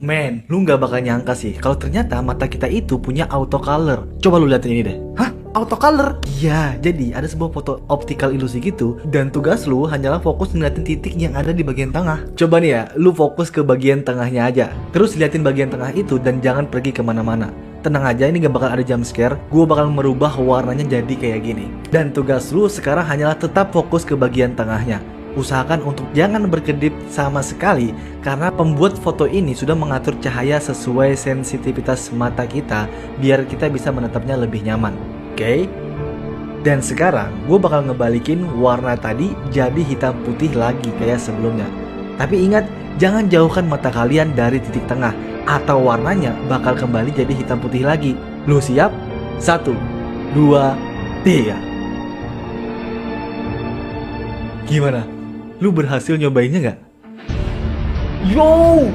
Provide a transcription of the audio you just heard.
Men, lu nggak bakal nyangka sih kalau ternyata mata kita itu punya auto color. Coba lu liatin ini deh. Hah? Auto color? Iya, jadi ada sebuah foto optical ilusi gitu. Dan tugas lu hanyalah fokus ngeliatin titik yang ada di bagian tengah. Coba nih ya, lu fokus ke bagian tengahnya aja. Terus liatin bagian tengah itu dan jangan pergi kemana-mana. Tenang aja, ini gak bakal ada jump scare. Gue bakal merubah warnanya jadi kayak gini. Dan tugas lu sekarang hanyalah tetap fokus ke bagian tengahnya. Usahakan untuk jangan berkedip sama sekali, karena pembuat foto ini sudah mengatur cahaya sesuai sensitivitas mata kita biar kita bisa menatapnya lebih nyaman. Oke? Dan sekarang gue bakal ngebalikin warna tadi jadi hitam putih lagi kayak sebelumnya. Tapi ingat, jangan jauhkan mata kalian dari titik tengah, atau warnanya bakal kembali jadi hitam putih lagi. Lu siap? 1, 2, 3. Gimana? Lu berhasil nyobainnya nggak? Yo!